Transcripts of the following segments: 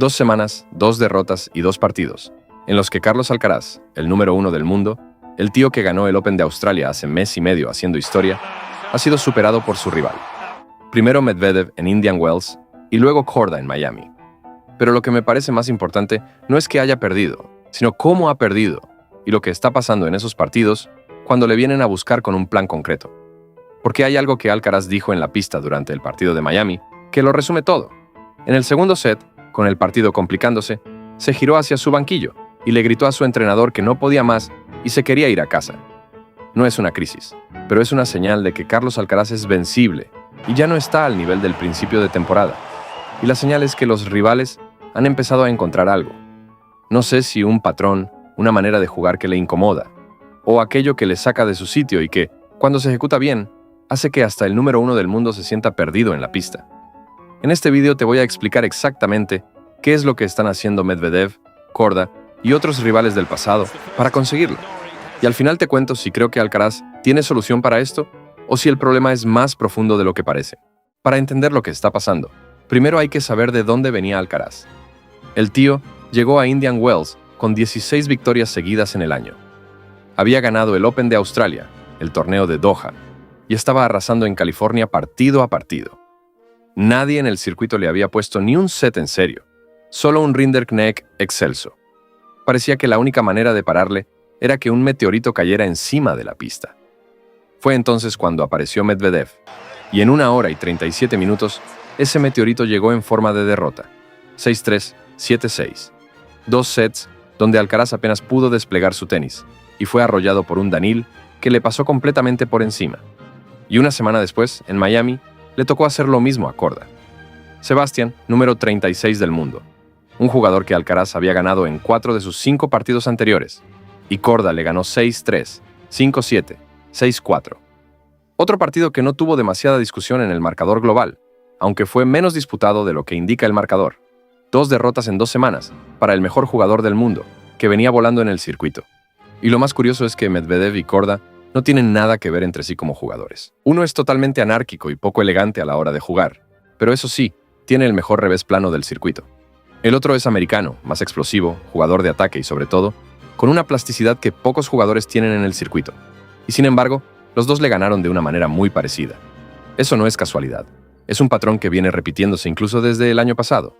2 semanas, 2 derrotas y 2 partidos, en los que Carlos Alcaraz, el número 1 del mundo, el tío que ganó el Open de Australia hace mes y medio haciendo historia, ha sido superado por su rival. Primero Medvedev en Indian Wells y luego Korda en Miami. Pero lo que me parece más importante no es que haya perdido, sino cómo ha perdido y lo que está pasando en esos partidos cuando le vienen a buscar con un plan concreto. Porque hay algo que Alcaraz dijo en la pista durante el partido de Miami que lo resume todo. En el segundo set, con el partido complicándose, se giró hacia su banquillo y le gritó a su entrenador que no podía más y se quería ir a casa. No es una crisis, pero es una señal de que Carlos Alcaraz es vencible y ya no está al nivel del principio de temporada. Y la señal es que los rivales han empezado a encontrar algo. No sé si un patrón, una manera de jugar que le incomoda, o aquello que le saca de su sitio y que, cuando se ejecuta bien, hace que hasta el número 1 del mundo se sienta perdido en la pista. En este video te voy a explicar exactamente qué es lo que están haciendo Medvedev, Korda y otros rivales del pasado para conseguirlo. Y al final te cuento si creo que Alcaraz tiene solución para esto o si el problema es más profundo de lo que parece. Para entender lo que está pasando, primero hay que saber de dónde venía Alcaraz. El tío llegó a Indian Wells con 16 victorias seguidas en el año. Había ganado el Open de Australia, el torneo de Doha, y estaba arrasando en California partido a partido. Nadie en el circuito le había puesto ni un set en serio, solo un Rinderknecht excelso. Parecía que la única manera de pararle era que un meteorito cayera encima de la pista. Fue entonces cuando apareció Medvedev, y en 1 hora y 37 minutos, ese meteorito llegó en forma de derrota. 6-3, 7-6. 2 sets donde Alcaraz apenas pudo desplegar su tenis, y fue arrollado por un Danil que le pasó completamente por encima. Y una semana después, en Miami, le tocó hacer lo mismo a Korda. Sebastián, número 36 del mundo, un jugador que Alcaraz había ganado en 4 de sus 5 partidos anteriores, y Korda le ganó 6-3, 5-7, 6-4. Otro partido que no tuvo demasiada discusión en el marcador global, aunque fue menos disputado de lo que indica el marcador. 2 derrotas en 2 semanas para el mejor jugador del mundo, que venía volando en el circuito. Y lo más curioso es que Medvedev y Korda no tienen nada que ver entre sí como jugadores. Uno es totalmente anárquico y poco elegante a la hora de jugar, pero eso sí, tiene el mejor revés plano del circuito. El otro es americano, más explosivo, jugador de ataque y sobre todo, con una plasticidad que pocos jugadores tienen en el circuito. Y sin embargo, los dos le ganaron de una manera muy parecida. Eso no es casualidad. Es un patrón que viene repitiéndose incluso desde el año pasado.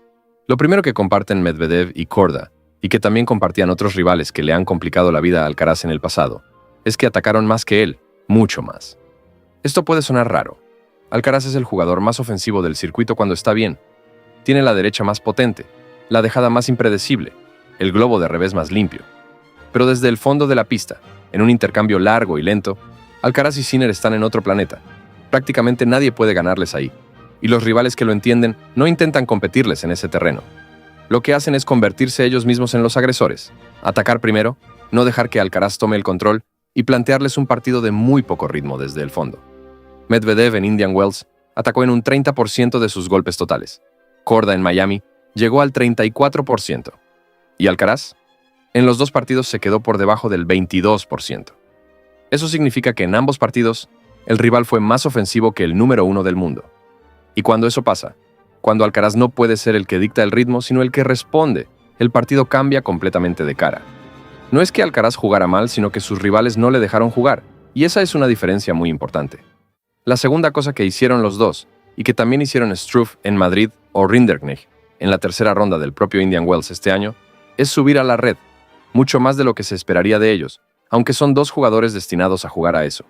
Lo primero que comparten Medvedev y Korda, y que también compartían otros rivales que le han complicado la vida a Alcaraz en el pasado, es que atacaron más que él, mucho más. Esto puede sonar raro. Alcaraz es el jugador más ofensivo del circuito cuando está bien. Tiene la derecha más potente, la dejada más impredecible, el globo de revés más limpio. Pero desde el fondo de la pista, en un intercambio largo y lento, Alcaraz y Sinner están en otro planeta. Prácticamente nadie puede ganarles ahí, y los rivales que lo entienden no intentan competirles en ese terreno. Lo que hacen es convertirse ellos mismos en los agresores, atacar primero, no dejar que Alcaraz tome el control y plantearles un partido de muy poco ritmo desde el fondo. Medvedev en Indian Wells atacó en un 30% de sus golpes totales. Korda en Miami llegó al 34%. ¿Y Alcaraz? En los 2 partidos se quedó por debajo del 22%. Eso significa que en ambos partidos, el rival fue más ofensivo que el número 1 del mundo. Y cuando eso pasa, cuando Alcaraz no puede ser el que dicta el ritmo, sino el que responde, el partido cambia completamente de cara. No es que Alcaraz jugara mal, sino que sus rivales no le dejaron jugar, y esa es una diferencia muy importante. La segunda cosa que hicieron los dos, y que también hicieron Struff en Madrid o Rinderknecht en la tercera ronda del propio Indian Wells este año, es subir a la red, mucho más de lo que se esperaría de ellos, aunque son 2 jugadores destinados a jugar a eso.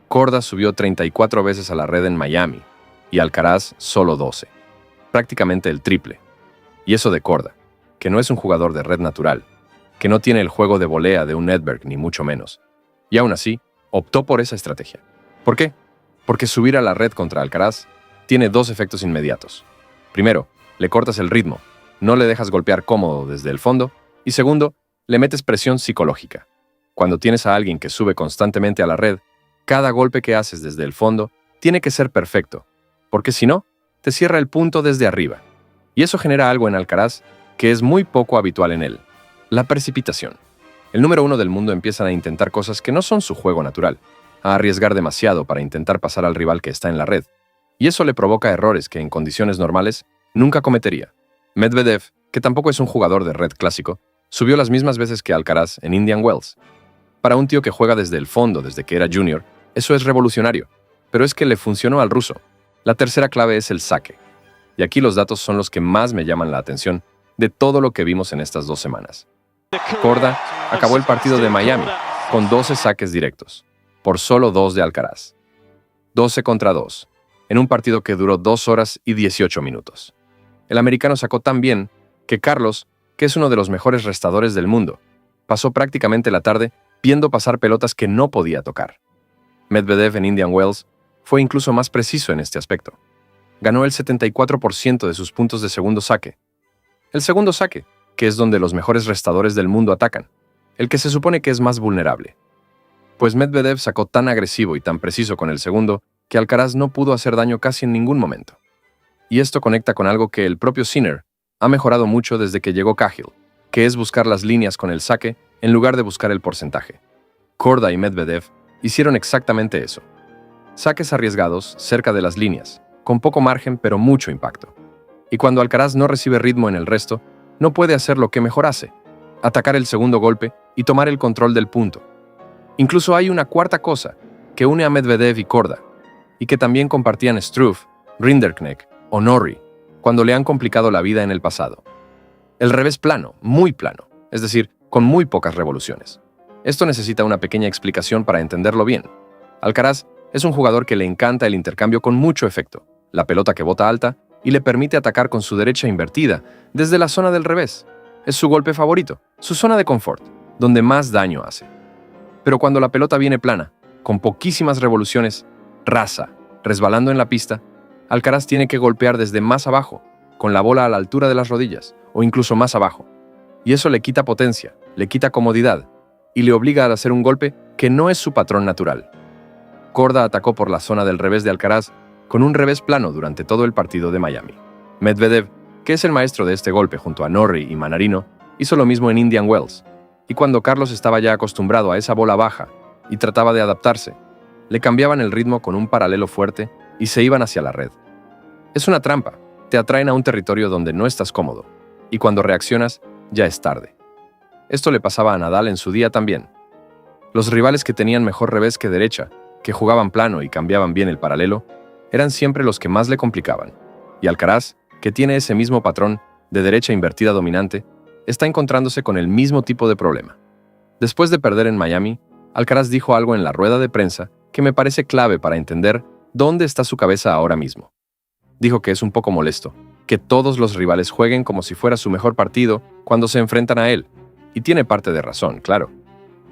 Korda subió 34 veces a la red en Miami, y Alcaraz solo 12. Prácticamente el triple. Y eso de Korda, que no es un jugador de red natural, que no tiene el juego de volea de un Edberg ni mucho menos. Y aún así, optó por esa estrategia. ¿Por qué? Porque subir a la red contra Alcaraz tiene 2 efectos inmediatos. Primero, le cortas el ritmo, no le dejas golpear cómodo desde el fondo, y segundo, le metes presión psicológica. Cuando tienes a alguien que sube constantemente a la red, cada golpe que haces desde el fondo tiene que ser perfecto, porque si no, te cierra el punto desde arriba. Y eso genera algo en Alcaraz que es muy poco habitual en él: la precipitación. El número 1 del mundo empieza a intentar cosas que no son su juego natural, a arriesgar demasiado para intentar pasar al rival que está en la red, y eso le provoca errores que en condiciones normales nunca cometería. Medvedev, que tampoco es un jugador de red clásico, subió las mismas veces que Alcaraz en Indian Wells. Para un tío que juega desde el fondo desde que era junior, eso es revolucionario, pero es que le funcionó al ruso. La tercera clave es el saque. Y aquí los datos son los que más me llaman la atención de todo lo que vimos en estas 2 semanas. Korda acabó el partido de Miami con 12 saques directos, por solo 2 de Alcaraz. 12 contra 2, en un partido que duró 2 horas y 18 minutos. El americano sacó tan bien que Carlos, que es uno de los mejores restadores del mundo, pasó prácticamente la tarde viendo pasar pelotas que no podía tocar. Medvedev en Indian Wells fue incluso más preciso en este aspecto. Ganó el 74% de sus puntos de segundo saque. El segundo saque, que es donde los mejores restadores del mundo atacan, el que se supone que es más vulnerable. Pues Medvedev sacó tan agresivo y tan preciso con el segundo que Alcaraz no pudo hacer daño casi en ningún momento. Y esto conecta con algo que el propio Sinner ha mejorado mucho desde que llegó Cahill, que es buscar las líneas con el saque en lugar de buscar el porcentaje. Korda y Medvedev hicieron exactamente eso. Saques arriesgados cerca de las líneas, con poco margen pero mucho impacto. Y cuando Alcaraz no recibe ritmo en el resto, no puede hacer lo que mejor hace, atacar el segundo golpe y tomar el control del punto. Incluso hay una cuarta cosa que une a Medvedev y Korda, y que también compartían Struff, Rinderknecht o Norrie, cuando le han complicado la vida en el pasado. El revés plano, muy plano, es decir, con muy pocas revoluciones. Esto necesita una pequeña explicación para entenderlo bien. Alcaraz es un jugador que le encanta el intercambio con mucho efecto, la pelota que bota alta y le permite atacar con su derecha invertida desde la zona del revés. Es su golpe favorito, su zona de confort, donde más daño hace. Pero cuando la pelota viene plana, con poquísimas revoluciones, rasa, resbalando en la pista, Alcaraz tiene que golpear desde más abajo, con la bola a la altura de las rodillas, o incluso más abajo. Y eso le quita potencia, le quita comodidad, y le obliga a hacer un golpe que no es su patrón natural. Korda atacó por la zona del revés de Alcaraz con un revés plano durante todo el partido de Miami. Medvedev, que es el maestro de este golpe junto a Norrie y Manarino, hizo lo mismo en Indian Wells, y cuando Carlos estaba ya acostumbrado a esa bola baja y trataba de adaptarse, le cambiaban el ritmo con un paralelo fuerte y se iban hacia la red. Es una trampa, te atraen a un territorio donde no estás cómodo, y cuando reaccionas, ya es tarde. Esto le pasaba a Nadal en su día también. Los rivales que tenían mejor revés que derecha, que jugaban plano y cambiaban bien el paralelo, eran siempre los que más le complicaban. Y Alcaraz, que tiene ese mismo patrón de derecha invertida dominante, está encontrándose con el mismo tipo de problema. Después de perder en Miami, Alcaraz dijo algo en la rueda de prensa que me parece clave para entender dónde está su cabeza ahora mismo. Dijo que es un poco molesto, que todos los rivales jueguen como si fuera su mejor partido cuando se enfrentan a él. Y tiene parte de razón, claro.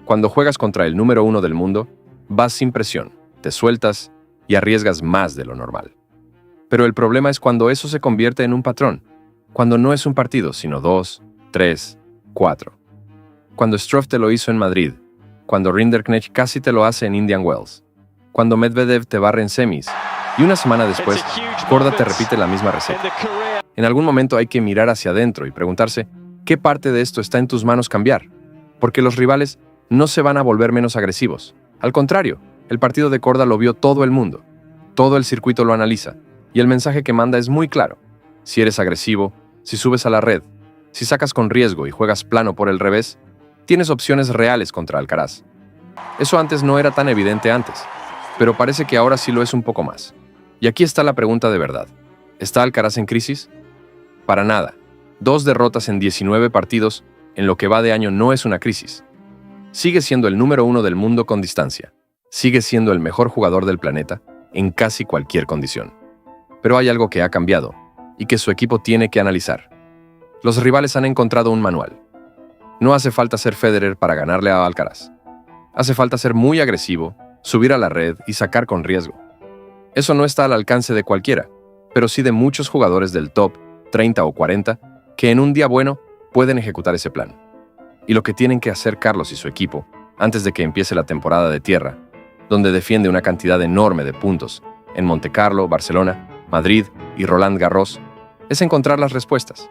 Cuando juegas contra el número 1 del mundo, vas sin presión, te sueltas y arriesgas más de lo normal. Pero el problema es cuando eso se convierte en un patrón, cuando no es un partido, sino 2, 3, 4. Cuando Struff te lo hizo en Madrid, cuando Rinderknecht casi te lo hace en Indian Wells, cuando Medvedev te barre en semis, y una semana después, Korda te repite la misma receta. En algún momento hay que mirar hacia adentro y preguntarse qué parte de esto está en tus manos cambiar, porque los rivales no se van a volver menos agresivos. Al contrario, el partido de Korda lo vio todo el mundo, todo el circuito lo analiza, y el mensaje que manda es muy claro. Si eres agresivo, si subes a la red, si sacas con riesgo y juegas plano por el revés, tienes opciones reales contra Alcaraz. Eso antes no era tan evidente antes, pero parece que ahora sí lo es un poco más. Y aquí está la pregunta de verdad. ¿Está Alcaraz en crisis? Para nada. 2 derrotas en 19 partidos en lo que va de año no es una crisis. Sigue siendo el número 1 del mundo con distancia. Sigue siendo el mejor jugador del planeta en casi cualquier condición. Pero hay algo que ha cambiado y que su equipo tiene que analizar. Los rivales han encontrado un manual. No hace falta ser Federer para ganarle a Alcaraz. Hace falta ser muy agresivo, subir a la red y sacar con riesgo. Eso no está al alcance de cualquiera, pero sí de muchos jugadores del top 30 o 40 que en un día bueno pueden ejecutar ese plan. Y lo que tienen que hacer Carlos y su equipo antes de que empiece la temporada de tierra, donde defiende una cantidad enorme de puntos en Montecarlo, Barcelona, Madrid y Roland Garros, es encontrar las respuestas.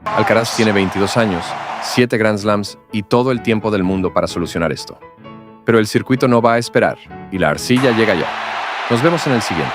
Alcaraz tiene 22 años, 7 Grand Slams y todo el tiempo del mundo para solucionar esto. Pero el circuito no va a esperar y la arcilla llega ya. Nos vemos en el siguiente.